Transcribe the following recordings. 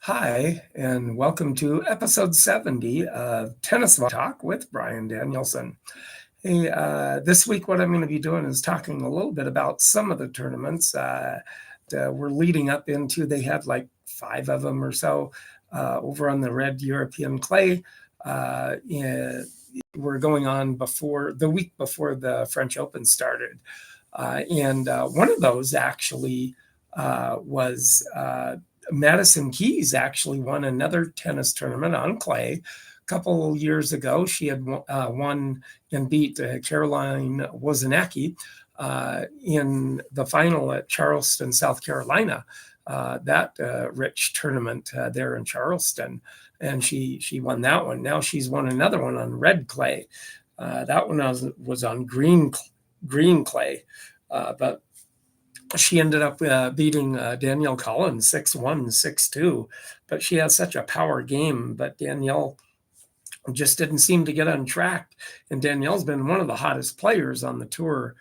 Hi, and welcome to episode 70 of Tennis Talk with Brian Danielson. Hey, this week what I'm going to be doing is talking a little bit about some of the tournaments that we're leading up into. They had like 5 of them or so over on the red European clay. We're going on the week before the French Open started. And one of those actually was Madison Keys actually won another tennis tournament on clay. A couple years ago, she had won and beat Caroline Wozniacki in the final at Charleston, South Carolina. That rich tournament there in Charleston, and she won that one. Now she's won another one on red clay. That one was on green clay, but she ended up beating Danielle Collins 6-1, 6-2. But she has such a power game, but Danielle just didn't seem to get on track. And Danielle's been one of the hottest players on the tour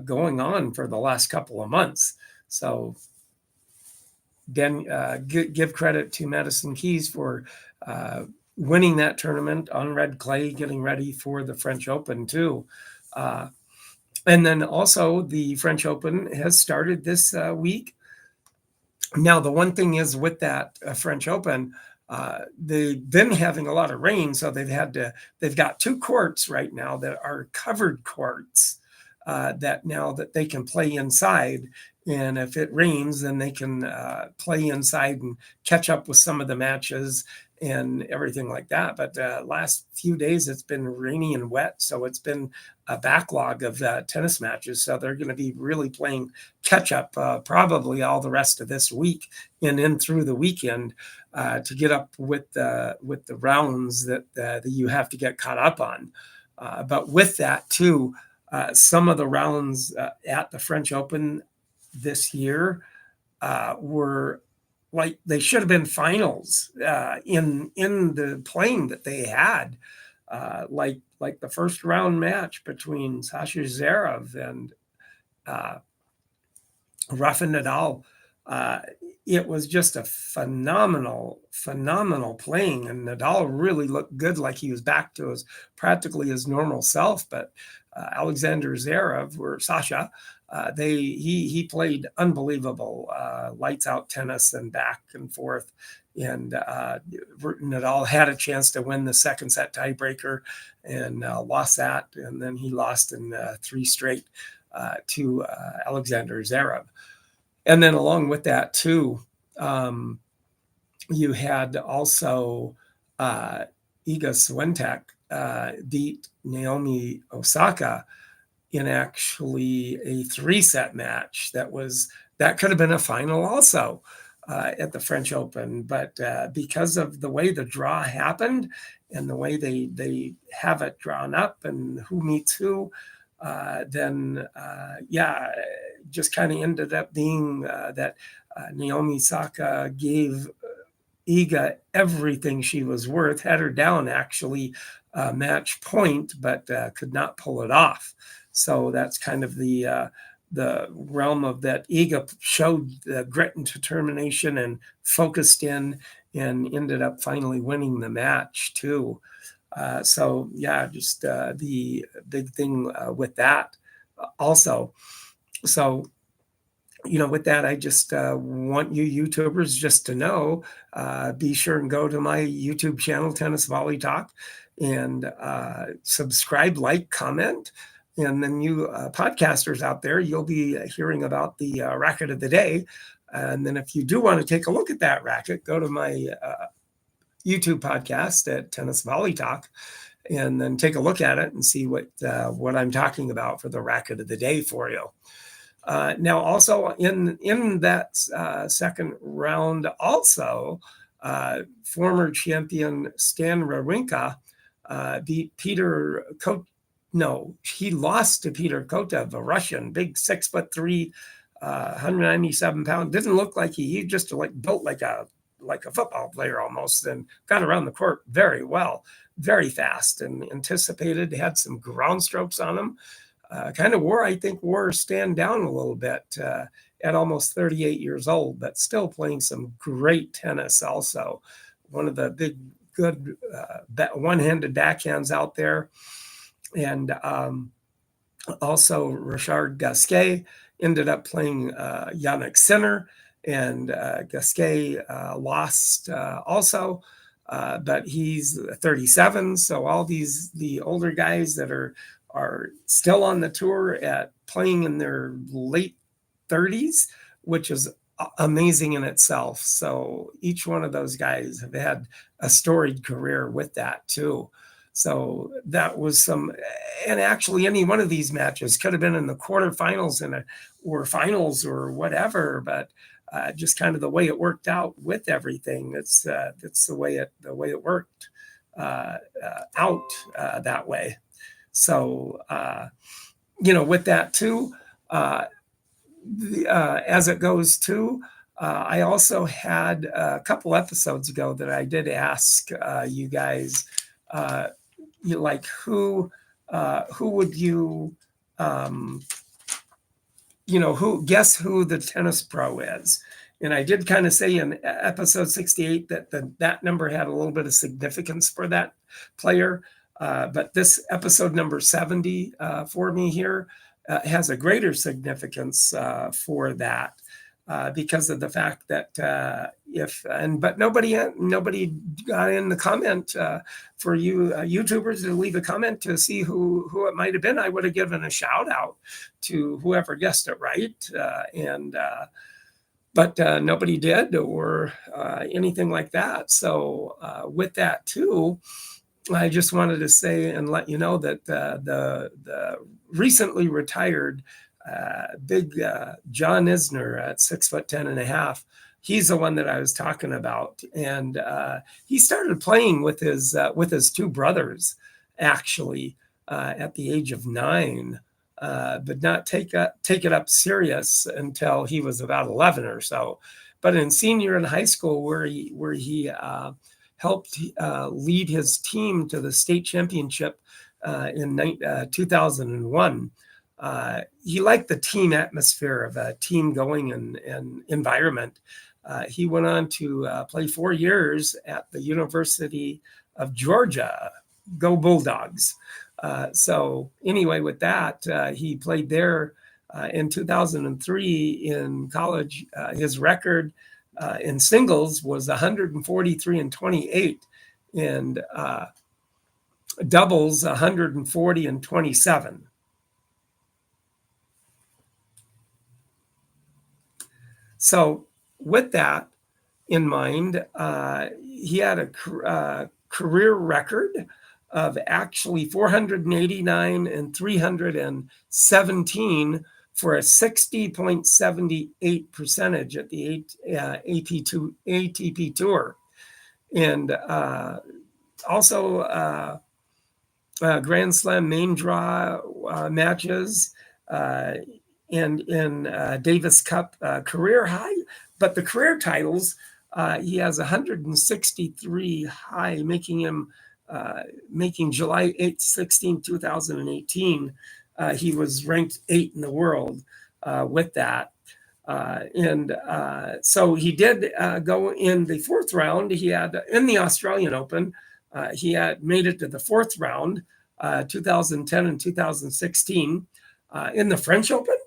going on for the last couple of months. So give credit to Madison Keys for winning that tournament on red clay, getting ready for the French Open too. And then also the French Open has started this week. Now, the one thing is with that French Open, they've been having a lot of rain, so they've got 2 courts right now that are covered courts that they can play inside. And if it rains, then they can play inside and catch up with some of the matches and everything like that. But last few days, it's been rainy and wet, so it's been a backlog of tennis matches. So they're going to be really playing catch up probably all the rest of this week and in through the weekend to get up with the rounds that you have to get caught up on. But with that too, some of the rounds at the French Open this year were like they should have been finals in the playing that they had, like the first round match between Sasha Zverev and Rafa Nadal. It was just a phenomenal playing, and Nadal really looked good, like he was back to practically his normal self. But Alexander Zverev, or Sasha, he played unbelievable lights out tennis and back and forth. And Nadal had a chance to win the second set tiebreaker and lost that. And then he lost in 3 straight to Alexander Zverev. And then along with that too, you had also Iga Swiatek beat Naomi Osaka in actually a 3-set match that could have been a final also at the French Open. But because of the way the draw happened and the way they have it drawn up and who meets who, just kind of ended up being that Naomi Osaka gave Iga everything she was worth, had her down actually match point, but could not pull it off. So that's kind of the realm of that. Iga showed the grit and determination and focused in and ended up finally winning the match too. Just the big thing with that also. So, with that, I just want you YouTubers just to know, be sure and go to my YouTube channel, Tennis Volley Talk, and subscribe, like, comment. And then you podcasters out there, you'll be hearing about the racket of the day. And then if you do want to take a look at that racket, go to my YouTube podcast at Tennis Volley Talk, and then take a look at it and see what I'm talking about for the racket of the day for you. Now, also in that second round, also former champion Stan Wawrinka beat Peter he lost to Peter Kotev, a Russian, big 6'3", 197 pound. Didn't look like he just built like a football player almost, and got around the court very well, very fast, and anticipated, had some ground strokes on him. kind of wore stand down a little bit at almost 38 years old, but still playing some great tennis also. One of the big, good one-handed backhands out there. And also Richard Gasquet ended up playing Yannick Sinner, and Gasquet lost also. But he's 37, so all the older guys that are still on the tour at playing in their late 30s, which is amazing in itself. So each one of those guys have had a storied career with that too. So that was some, and actually any one of these matches could have been in the quarterfinals or finals or whatever, but just kind of the way it worked out with everything. It's the way it worked out that way. So with that too, as it goes too, I also had a couple episodes ago that I did ask you guys, like who would you guess who the tennis pro is? And I did kind of say in episode 68 that that number had a little bit of significance for that player. But this episode number 70 for me here has a greater significance for that because of the fact that but nobody got in the comment for you YouTubers to leave a comment to see who it might have been. I would have given a shout out to whoever guessed it right, but nobody did or anything like that. So with that too, I just wanted to say and let you know that the recently retired big John Isner at 6'10.5", he's the one that I was talking about, and he started playing with his two brothers actually at the age of 9, but not take it up serious until he was about 11 or so. But in senior in high school, where he helped lead his team to the state championship in 2001. He liked the team atmosphere of a team going and environment. He went on to play 4 years at the University of Georgia. Go Bulldogs. So anyway, with that, he played there in 2003 in college. His record in singles was 143-28, and doubles 140-27. So with that in mind, he had a career record of actually 489 and 317 for a 60.78 percentage at the ATP Tour. And also Grand Slam main draw matches and in Davis Cup career high. But the career titles, he has 163 high, making July 8th, 16, 2018. He was ranked 8 in the world with that. So he did go in the 4th round. He had in the Australian Open, he had made it to the 4th round, 2010 and 2016. In the French Open,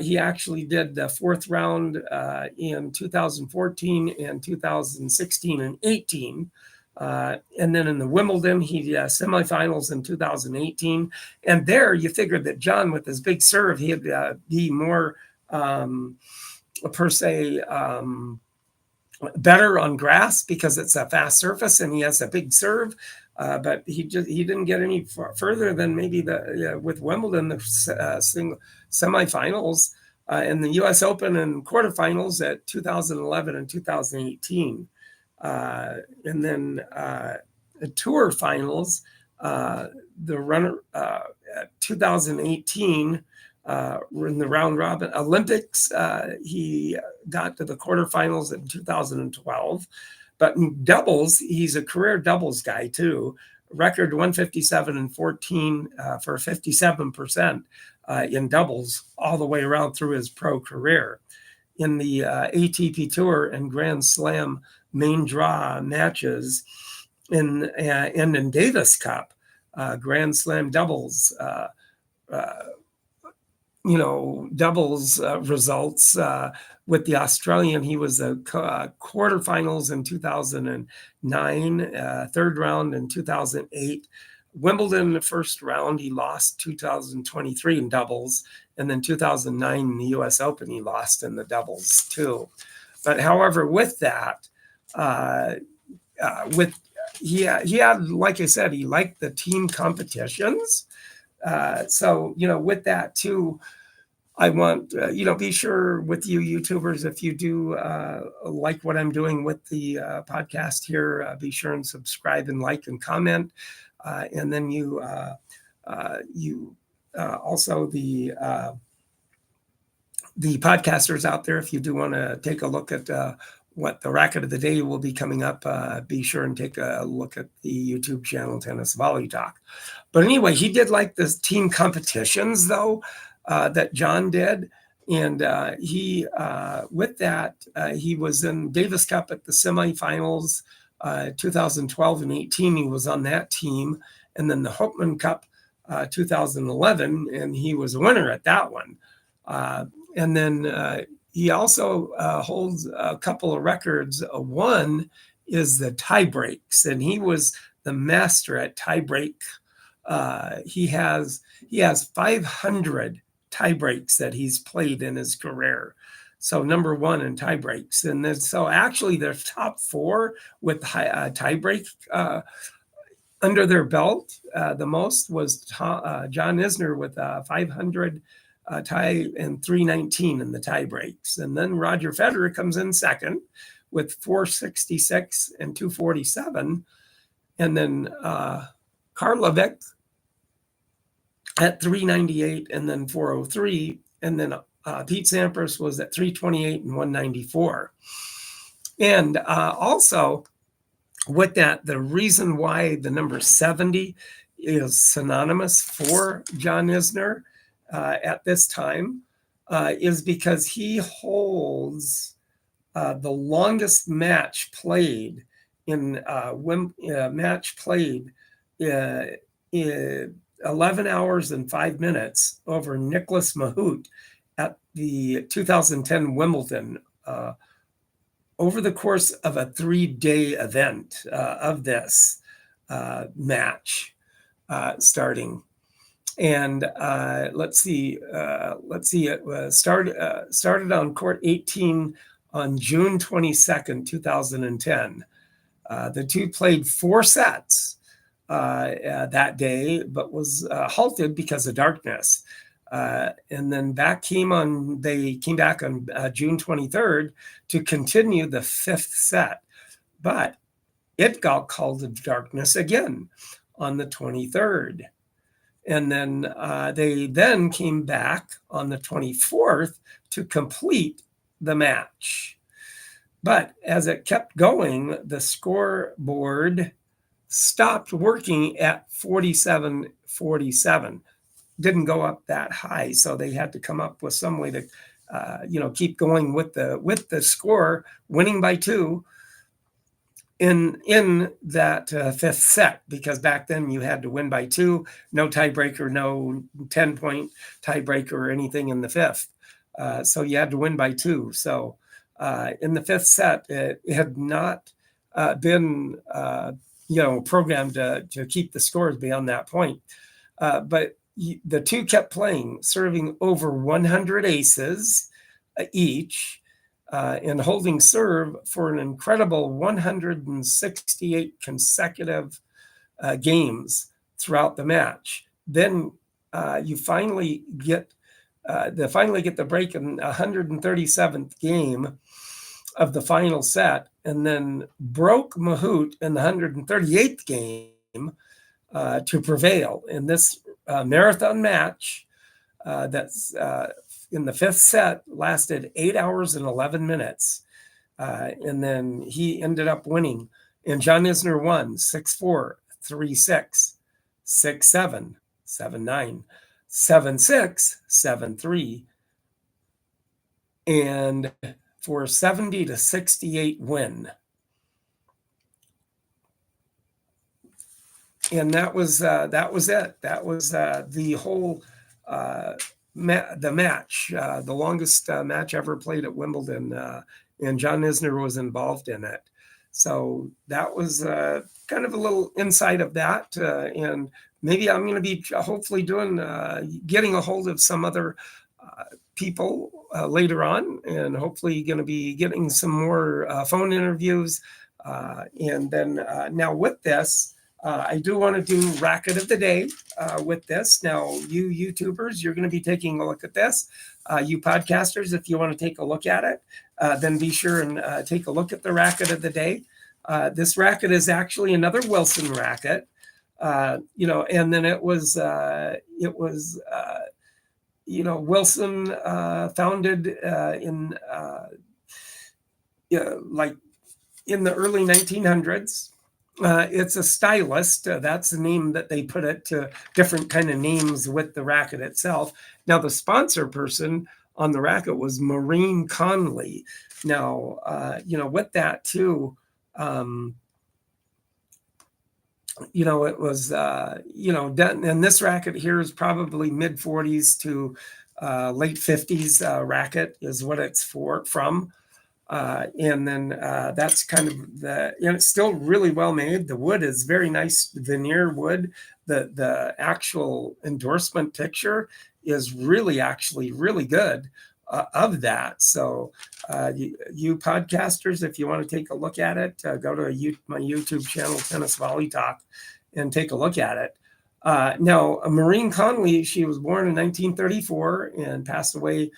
he actually did the 4th round in 2014 and 2016 and 18. And then in the Wimbledon, he did semifinals in 2018. And there you figured that John, with his big serve, he'd be more, per se, better on grass because it's a fast surface and he has a big serve. But he didn't get any further than maybe with Wimbledon, the single semifinals, in the U.S. Open and quarterfinals at 2011 and 2018. And then tour finals, the runner 2018 in the round robin Olympics, he got to the quarterfinals in 2012. But in doubles, he's a career doubles guy too. record 157-14 for 57% in doubles all the way around through his pro career. In the ATP Tour and Grand Slam main draw matches and in Davis Cup, Grand Slam doubles, doubles results with the Australian. He was the quarterfinals in 2009, third round in 2008. Wimbledon in the first round, he lost 2023 in doubles. And then 2009 in the US Open, he lost in the doubles too. But however, with that, he had, like I said, he liked the team competitions. So, with that too, I want, be sure with you YouTubers, if you do like what I'm doing with the podcast here, be sure and subscribe and like and comment. And then you also the podcasters out there, if you do want to take a look at what the racket of the day will be coming up, be sure and take a look at the YouTube channel, Tennis Volley Talk. But anyway, he did like the team competitions, though, that John did. And he, with that, he was in Davis Cup at the semifinals, 2012 and 18. He was on that team. And then the Hopman Cup, 2011, and he was a winner at that one. And then he also holds a couple of records. One is the tie breaks, and he was the master at tie break. He has 500 tie breaks that he's played in his career. So number one in tie breaks. And then so actually their top four with tie break under their belt, the most was John Isner with 500 tie and 319 in the tie breaks. And then Roger Federer comes in second with 466 and 247. And then Karlovic at 398 and then 403. And then Pete Sampras was at 328 and 194. And also with that, the reason why the number 70 is synonymous for John Isner at this time is because he holds the longest match played in 11 hours and 5 minutes over Nicholas Mahut at the 2010 Wimbledon over the course of a 3-day event of this match starting. And let's see, it started on court 18 on June 22nd, 2010. The two played 4 sets that day, but was halted because of darkness. And then they came back on June 23rd to continue the 5th set. But it got called to darkness again on the 23rd. And then they then came back on the 24th to complete the match. But as it kept going, the scoreboard stopped working at 47-47. Didn't go up that high, so they had to come up with some way to, keep going with the score, winning by 2 in that 5th set, because back then you had to win by 2, no tiebreaker, no 10-point tiebreaker or anything in the 5th. So you had to win by 2. So in the 5th set, it had not been programmed to keep the scores beyond that point. But the two kept playing, serving over 100 aces each, and holding serve for an incredible 168 consecutive games throughout the match. Then you finally get the break in 137th game of the final set, and then broke Mahut in the 138th game to prevail in this marathon match that's in the 5th set, lasted 8 hours and 11 minutes. And then he ended up winning. And John Isner won 6-4, 3-6, 6-7, 7-9, 7-6, 7-3, and for 70-68 win. And that was it. That was the whole the match, the longest match ever played at Wimbledon, and John Isner was involved in it. So that was kind of a little insight of that, and maybe I'm going to be hopefully doing getting a hold of some other people later on, and hopefully going to be getting some more phone interviews, and then now with this. I do want to do Racket of the Day with this. Now, you YouTubers, you're going to be taking a look at this. You podcasters, if you want to take a look at it, then be sure and take a look at the Racket of the Day. This racket is actually another Wilson racket. And then it was Wilson founded in like in the early 1900s. It's a stylist. That's the name that they put it to different kind of names with the racket itself. Now, the sponsor person on the racket was Maureen Conley. Now, with that too, it was, done. And this racket here is probably mid 40s to late 50s racket is what it's from. And then that's kind of it's still really well made. The wood is very nice veneer wood. The actual endorsement picture is actually really good of that. So you podcasters, if you want to take a look at it, go to my YouTube channel, Tennis Volley Talk, and take a look at it. Now, Maureen Conley, she was born in 1934 and passed away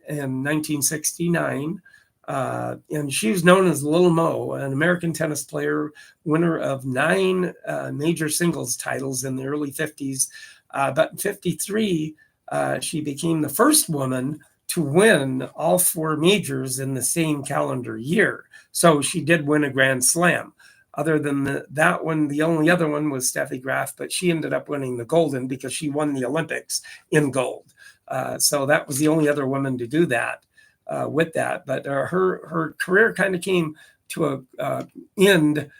in 1969, and she was known as Little Mo, an American tennis player, winner of 9 major singles titles in the early 50s. But in 53, she became the first woman to win all 4 majors in the same calendar year. So she did win a Grand Slam. Other than that one, the only other one was Steffi Graf, but she ended up winning the Golden because she won the Olympics in gold. So that was the only other woman to do that with that. But her career kind of came to a end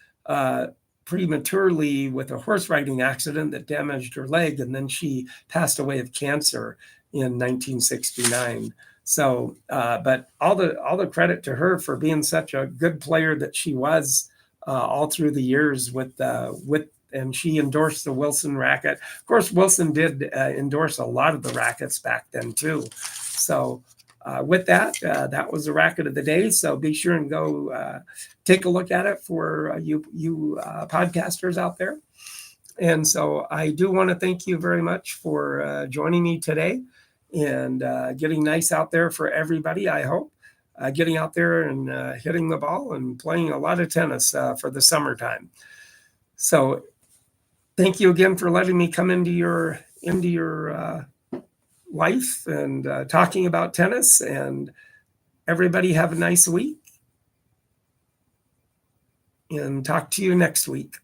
prematurely with a horse riding accident that damaged her leg, and then she passed away of cancer in 1969. So, but all the credit to her for being such a good player that she was all through the years and she endorsed the Wilson racket. Of course, Wilson did endorse a lot of the rackets back then too. So with that, that was the Racket of the Day. So be sure and go take a look at it for you podcasters out there. And so I do want to thank you very much for joining me today and getting nice out there for everybody, I hope. Getting out there and hitting the ball and playing a lot of tennis for the summertime. So thank you again for letting me come into your life and talking about tennis. And everybody have a nice week. And talk to you next week.